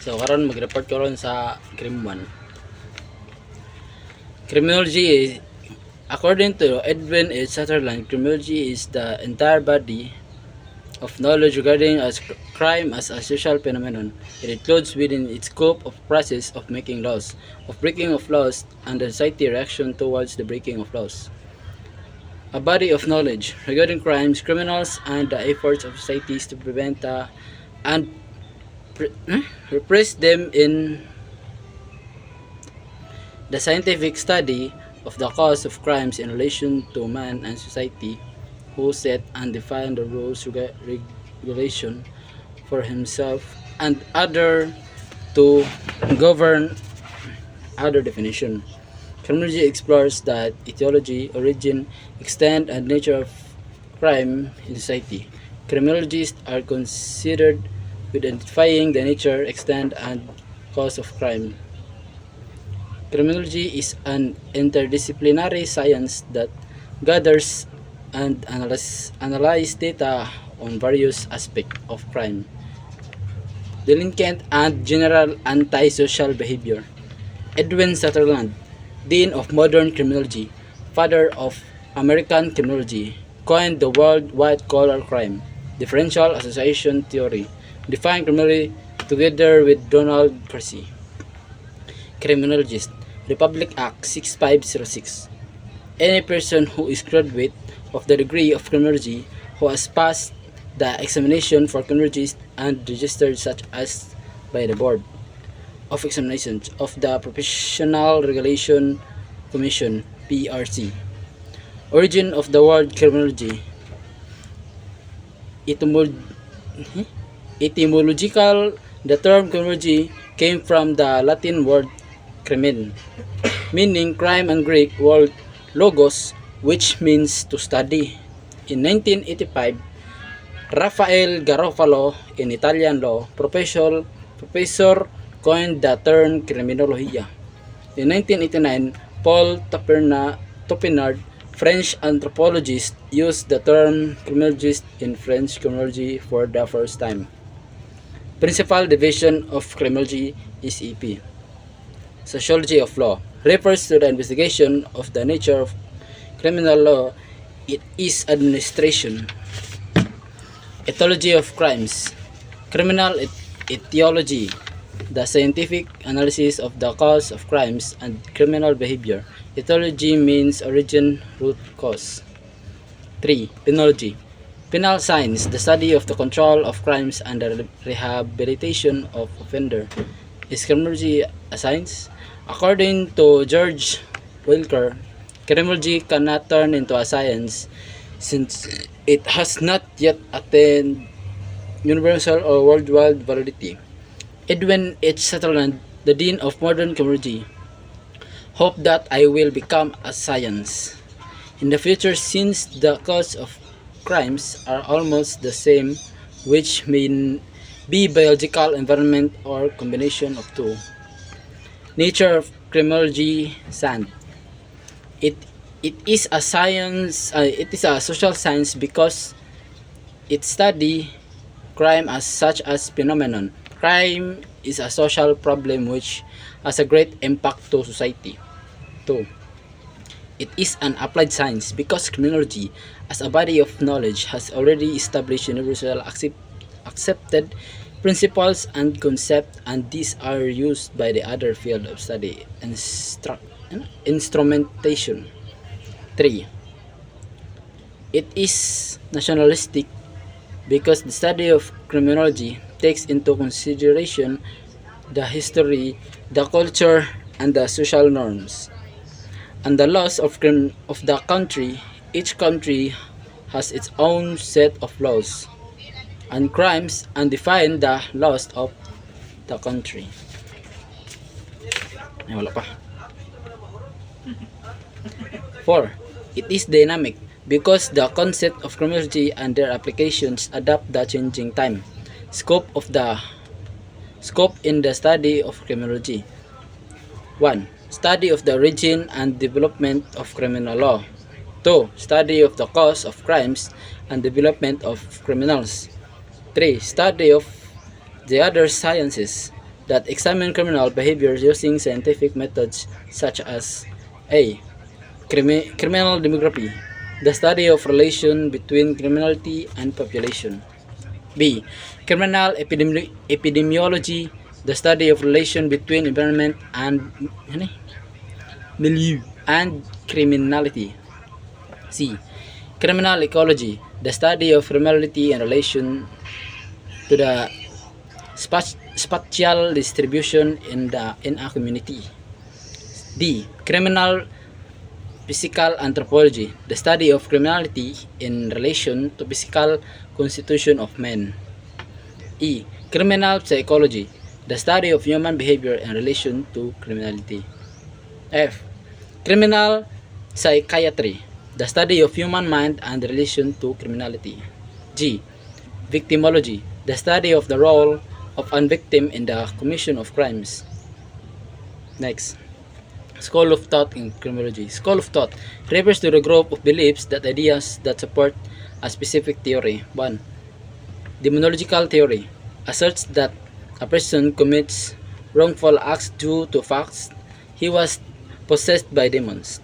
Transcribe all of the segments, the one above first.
So karon mag-report ko ron sa Crim 1. Criminology is, according to Edwin H. Sutherland, criminology is the entire body of knowledge regarding crime as a social phenomenon. It includes within its scope of process of making laws, of breaking of laws, and the society reaction towards the breaking of laws. A body of knowledge regarding crimes, criminals, and the efforts of societies to prevent and repress them in the scientific study of the cause of crimes in relation to man and society, who set and define the rules regulation for himself and other to govern other definition. Criminology explores the etiology, origin, extent, and nature of crime in society. Criminologists are considered with identifying the nature, extent, and cause of crime. Criminology is an interdisciplinary science that gathers and analyzes data on various aspects of crime, delinquent, and general antisocial behavior. Edwin Sutherland, Dean of Modern Criminology, father of American criminology, coined the word white-collar crime differential association theory, defined criminology together with Donald Percy. Criminologist, Republic Act 6506. Any person who is graduate of the degree of criminology who has passed the examination for criminologist and registered such as by the Board of Examinations of the Professional Regulation Commission (PRC). Origin of the word criminology. Etymological, the term criminology came from the Latin word crimen, meaning crime, and Greek word logos, which means to study. In 1985, Rafael Garofalo, in Italian law professor coined the term criminologia. In 1989, Paul Topinard, French anthropologist, used the term criminologist in French criminology for the first time. Principal division of criminology is EP. Sociology of law refers to the investigation of the nature of criminal law. It is administration. Etiology of crimes. Criminal etiology, the scientific analysis of the cause of crimes and criminal behavior. Etiology means origin, root, cause. 3. Penology. Penal science, the study of the control of crimes and the rehabilitation of offender. Is criminology a science? According to George Wilker, criminology cannot turn into a science since it has not yet attained universal or worldwide validity. Edwin H. Sutherland, the Dean of Modern Criminology, hope that I will become a science in the future, since the cause of crimes are almost the same, which may be biological, environment, or combination of two. Nature of criminology sand. It is a science. It is a social science because it study crime as such as phenomenon. Crime is a social problem which has a great impact to society. 2. It is an applied science because criminology as a body of knowledge has already established universal accepted principles and concepts, and these are used by the other field of study, instrumentation. 3. It is nationalistic because the study of criminology takes into consideration the history, the culture, and the social norms, and the laws of the country. Each country has its own set of laws and crimes and define the laws of the country. Ay, wala pa. 4. It is dynamic because the concept of criminology and their applications adapt the changing time scope in the study of criminology. 1. Study of the origin and development of criminal law. 2. Study of the cause of crimes and development of criminals. 3. Study of the other sciences. that examine criminal behavior using scientific methods such as A. Criminal demography, the study of relation between criminality and population. B. Criminal epidemiology, the study of relation between environment and milieu and criminality. C. Criminal ecology, the study of criminality in relation to the spatial distribution in a community. D. Criminal physical anthropology, the study of criminality in relation to physical constitution of men. E. Criminal psychology, the study of human behavior in relation to criminality. F. Criminal psychiatry, the study of human mind and relation to criminality. G. Victimology, the study of the role of a victim in the commission of crimes. Next. School of thought in criminology. School of thought refers to the group of beliefs that ideas that support a specific theory. 1. Demonological theory asserts that a person commits wrongful acts due to facts he was possessed by demons.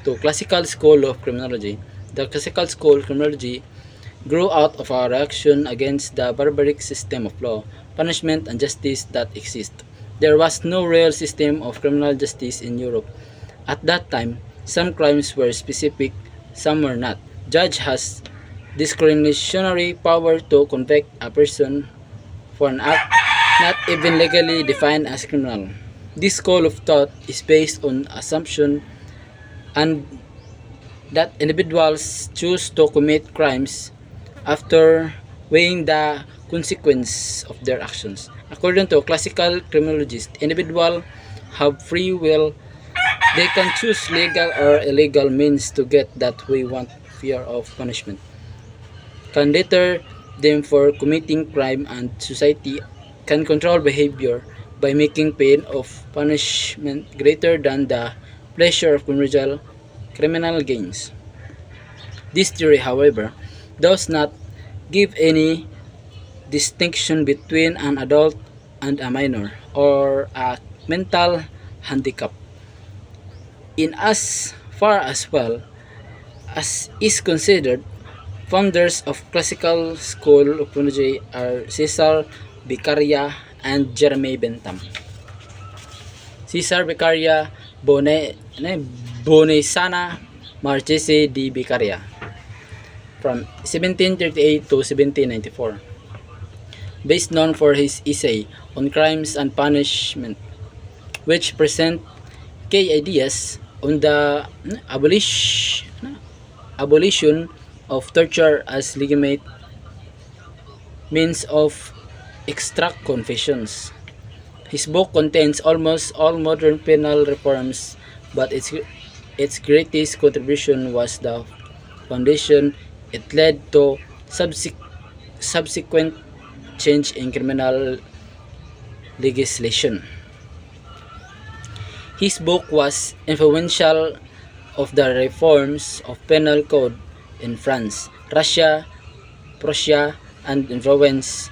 2. Classical school of criminology. The classical school of criminology grew out of a reaction against the barbaric system of law, punishment, and justice that exists. There was no real system of criminal justice in Europe. At that time, some crimes were specific, some were not. Judge has discretionary power to convict a person for an act not even legally defined as criminal. This school of thought is based on assumption and that individuals choose to commit crimes after weighing the consequence of their actions. According to classical criminologists, individuals have free will. They can choose legal or illegal means to get that we want. Fear of punishment can deter them for committing crime, and society can control behavior by making pain of punishment greater than the pleasure of criminal gains. This theory, however, does not give any distinction between an adult and a minor or a mental handicap. In as far as well as is considered, founders of classical school of criminology are Cesar Beccaria and Jeremy Bentham. Cesar Beccaria Bonesana Marchese di Beccaria from 1738 to 1794. Best known for his essay on crimes and punishment, which present key ideas on the abolition of torture as legitimate means of extract confessions. His book contains almost all modern penal reforms, but its greatest contribution was the foundation it led to subsequent change in criminal legislation. His book was influential of the reforms of penal code in France, Russia, Prussia, and influenced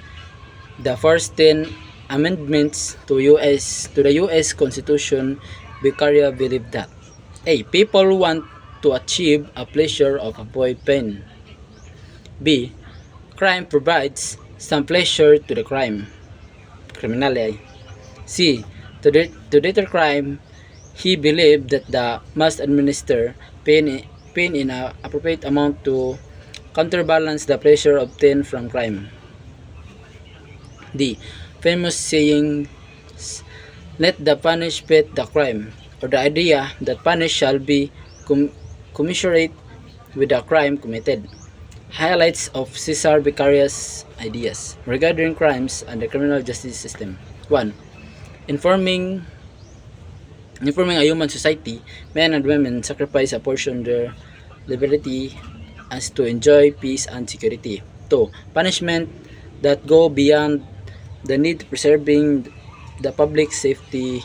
the first 10 amendments to the US Constitution. Beccaria believed that A. People want to achieve a pleasure of avoid pain. B. Crime provides some pleasure to the criminality. C. To deter crime, he believed that the must administer pain in an appropriate amount to counterbalance the pleasure obtained from crime. D. Famous saying, let the punish fit the crime, or the idea that punish shall be commensurate with the crime committed. Highlights of Cesar Beccaria's ideas regarding crimes and the criminal justice system. 1. Informing a human society, men and women sacrifice a portion of their liberty as to enjoy peace and security. 2. Punishment that go beyond the need preserving the public safety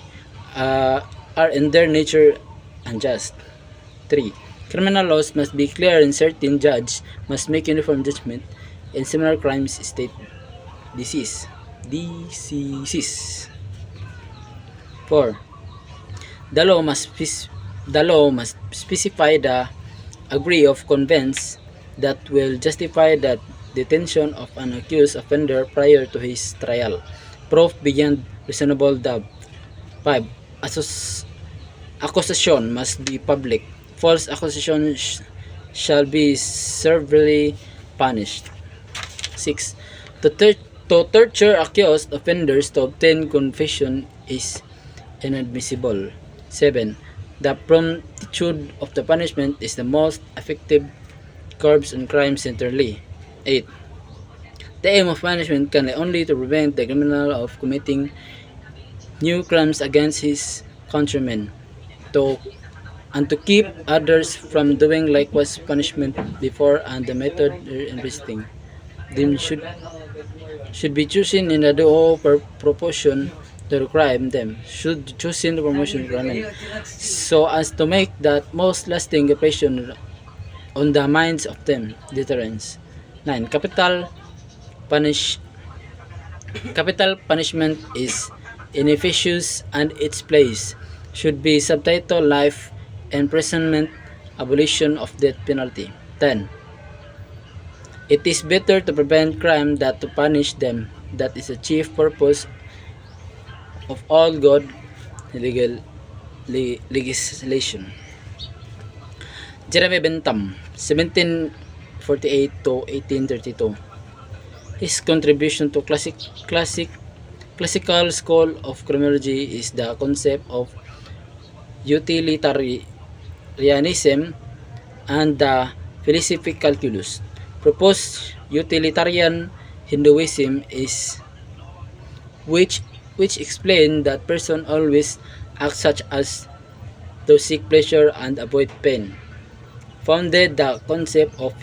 are in their nature unjust. 3. Criminal laws must be clear and certain. Judge must make uniform judgment in similar crimes. State diseases. 4. The law must specify the degree of convenience that will justify the detention of an accused offender prior to his trial. Proof beyond reasonable doubt. 5. Accusation must be public. False accusation shall be severely punished. 6. To torture accused offenders to obtain confession is inadmissible. 7. The promptitude of the punishment is the most effective curbs on crime centrally. 8. The aim of punishment can only to prevent the criminal of committing new crimes against his countrymen, and to keep others from doing likewise. Punishment before and the method investing them should be chosen in the due proportion to the crime them should chosen the promotion crime so as to make that most lasting impression on the minds of them. Deterrence. 9. Capital punishment is inefficacious and its place should be subtitled life imprisonment, abolition of death penalty. 10. It is better to prevent crime than to punish them. That is the chief purpose of all good legislation. Jeremy Bentham, 1748 to 1832. His contribution to classical school of criminology is the concept of utilitarianism and the philosophic calculus. Proposed utilitarian Hinduism is which explain that person always acts such as to seek pleasure and avoid pain. Founded the concept of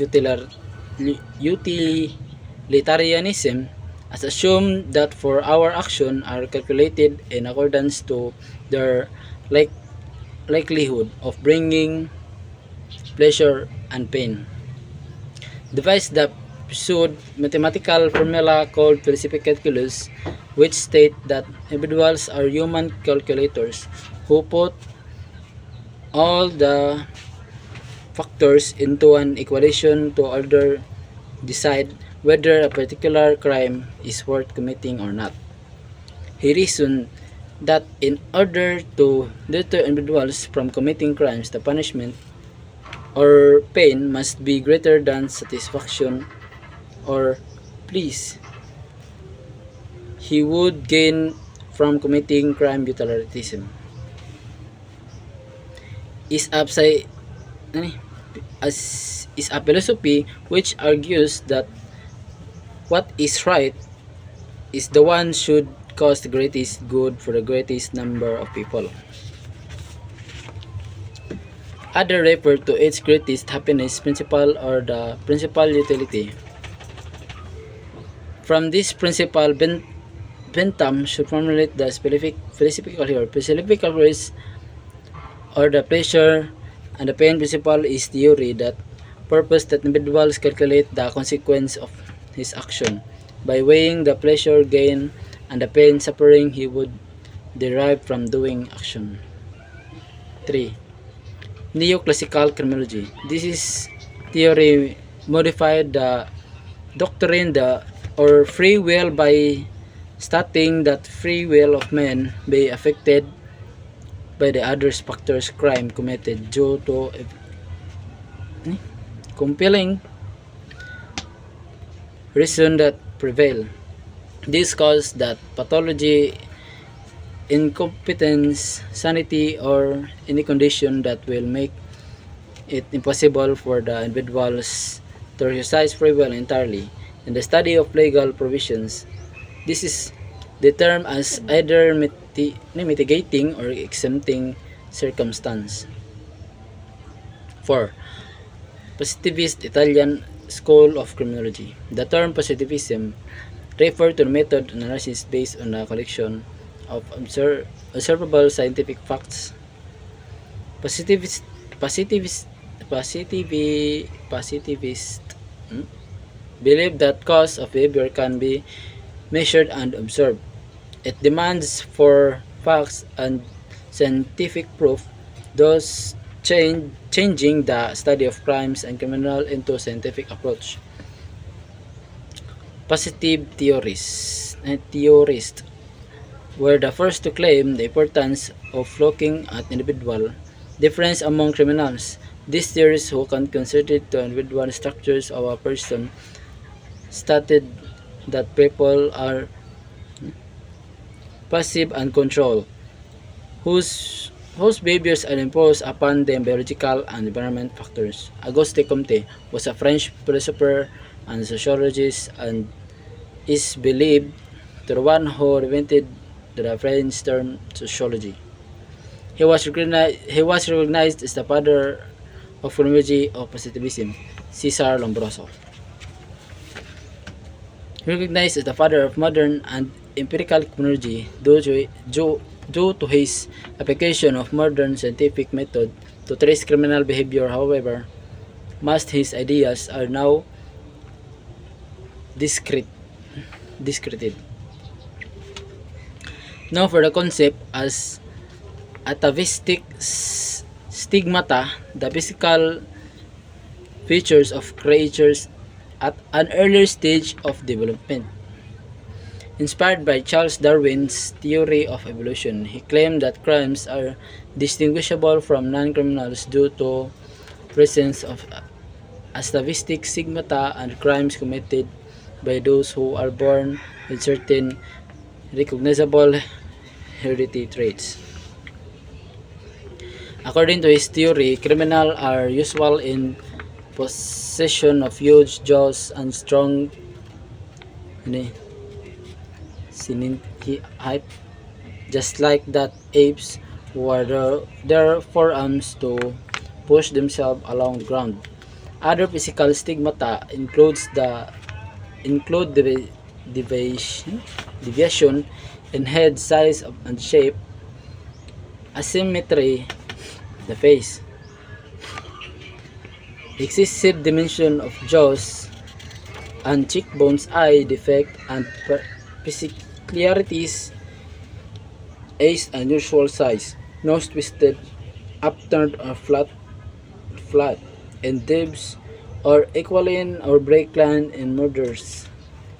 utilitarianism as assumed that for our action are calculated in accordance to their likelihood of bringing pleasure and pain. Devised the pursued mathematical formula called philosophic calculus, which state that individuals are human calculators who put all the factors into an equation to order decide whether a particular crime is worth committing or not. He reasoned that in order to deter individuals from committing crimes, the punishment or pain must be greater than satisfaction or please he would gain from committing crime. Utilitarianism is a philosophy which argues that what is right is the one should cause the greatest good for the greatest number of people. Other refer to its greatest happiness principle or the principal utility. From this principle, Bentham should formulate the specific philosophical here. Philosophical is or the pleasure and the pain principle is theory that purpose that individuals calculate the consequence of his action by weighing the pleasure gain and the pain suffering he would derive from doing action. 3. Neoclassical criminology. This is theory modified the doctrine or free will by stating that free will of men be affected by the other factors crime committed due to compelling reason that prevail. This cause that pathology, incompetence, sanity, or any condition that will make it impossible for the individuals to exercise free will entirely. In the study of legal provisions, this is the term as either mitigating or exempting circumstance. 4. Positivist Italian School of Criminology. The term positivism refers to the method analysis based on a collection of observable scientific facts. Positivist believe that cause of behavior can be measured and observed. It demands for facts, and scientific proof, thus changing the study of crimes and criminal into scientific approach. Positive theorists were the first to claim the importance of looking at individual difference among criminals. These theorists, who can consider to individual structures of a person, stated that people are passive and control, whose behaviors are imposed upon them biological and environment factors. Auguste Comte was a French philosopher and sociologist and is believed to the one who invented the French term sociology. He was recognized as the father of phenomenology of positivism, Cesar Lombroso. Recognized as the father of modern and empirical criminology due to his application of modern scientific method to trace criminal behavior. However, most his ideas are now discredited. Now for the concept as atavistic stigmata, the physical features of creatures at an earlier stage of development. Inspired by Charles Darwin's theory of evolution, he claimed that crimes are distinguishable from non-criminals due to presence of atavistic stigmata and crimes committed by those who are born with certain recognizable hereditary traits. According to his theory, criminals are usually in possession of huge jaws and strong height, just like that apes were their forearms to push themselves along the ground. Other physical stigmata include deviation in head size and shape, asymmetry, the face, excessive dimension of jaws and cheekbones, eye defect, and peculiarities, as unusual size, nose twisted, upturned or flat, and dibs or equiline or break line in murders,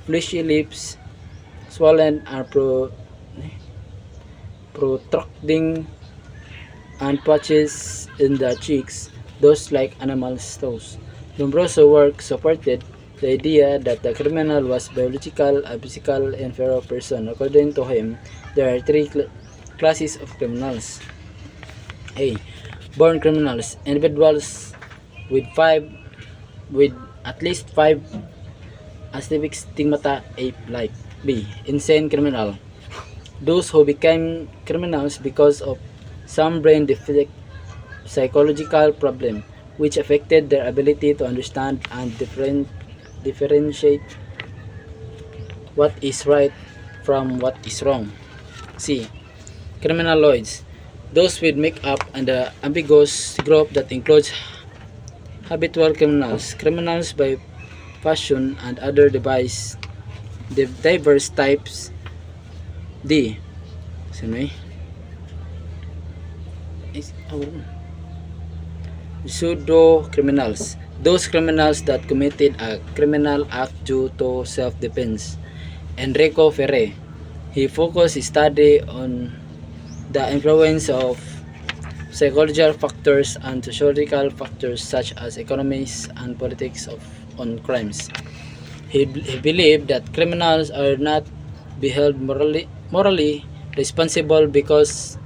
fleshy lips, swollen or protruding, and patches in the cheeks, those like animals' toes. Lombroso's work supported the idea that the criminal was biological and physical inferior person. According to him, there are three classes of criminals. A. Born criminals, individuals with at least 5 atavistic stigmata ape-like. B. Insane criminal, those who became criminals because of some brain defect, psychological problem, which affected their ability to understand and differentiate what is right from what is wrong. C. Criminaloids, those with make-up and the ambiguous group that includes habitual criminals, criminals by passion, and other diverse types. D. Pseudo criminals, those criminals that committed a criminal act due to self-defense. Enrico Ferre, he focused his study on the influence of psychological factors and sociological factors such as economics and politics on crimes. He believed that criminals are not held morally responsible because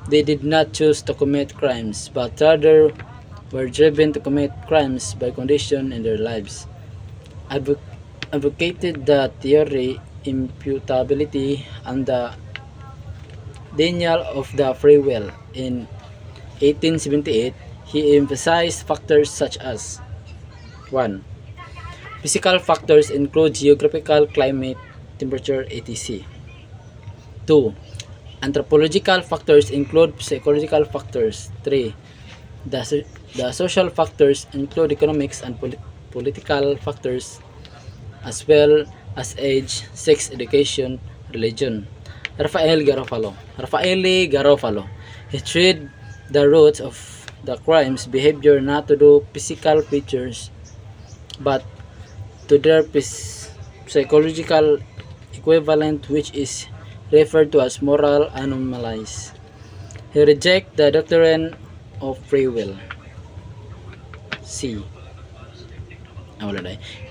they did not choose to commit crimes, but rather were driven to commit crimes by conditions in their lives. Advocated the theory imputability and the denial of the free will. In 1878, he emphasized factors such as 1. Physical factors include geographical climate, temperature, etc. 2. Anthropological factors include psychological factors. 3. The social factors include economics and political factors, as well as age, sex, education, religion. Rafaeli Garofalo. He treated the roots of the crime's behavior not to do physical features but to their psychological equivalent, which is referred to as moral anomalies. He rejects the doctrine of free will. C.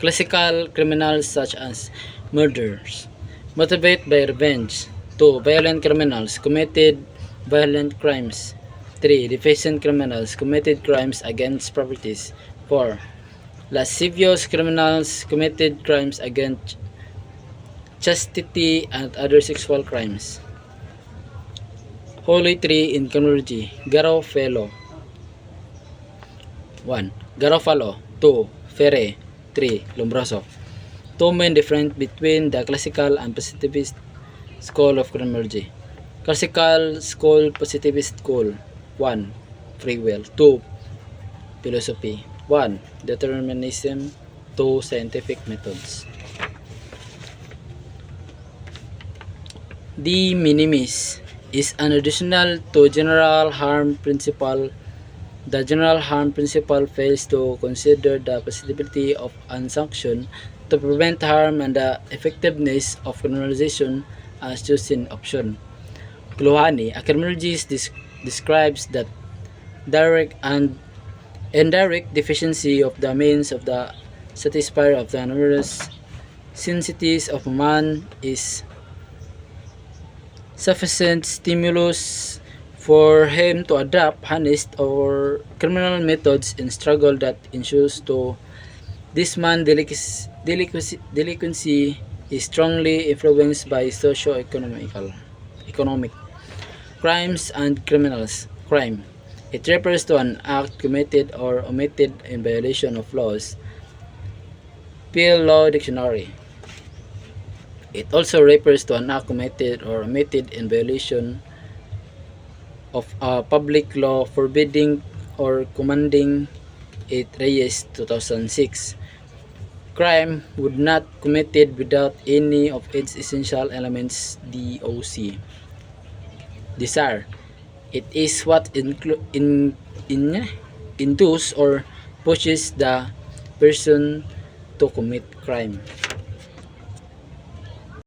Classical criminals such as murderers motivated by revenge. 2. Violent criminals committed violent crimes. 3. Deficient criminals committed crimes against properties. 4. Lascivious criminals committed crimes against chastity and other sexual crimes. Holy Three in criminology. Garofalo. 1. Garofalo. 2. Ferre. 3. Lombroso. Two main difference between the classical and positivist school of criminology. Classical school, positivist school. 1. Free will. 2. Philosophy. 1. Determinism. 2. Scientific methods. De minimis is an additional to general harm principle. The general harm principle fails to consider the possibility of unsanction to prevent harm and the effectiveness of criminalization as chosen option. Kluhani, a criminologist, describes that direct and indirect deficiency of the means of the satisfier of the numerous sensitivities of man is sufficient stimulus for him to adopt honest or criminal methods in struggle that ensues to this man. Delinquency is strongly influenced by economic crimes and criminals. Crime. It refers to an act committed or omitted in violation of laws. Penal Law Dictionary. It also refers to an act committed or omitted in violation of a public law forbidding or commanding it. Reyes 2006. Crime would not committed without any of its essential elements. DOC. Desire. It is what induces or pushes the person to commit crime.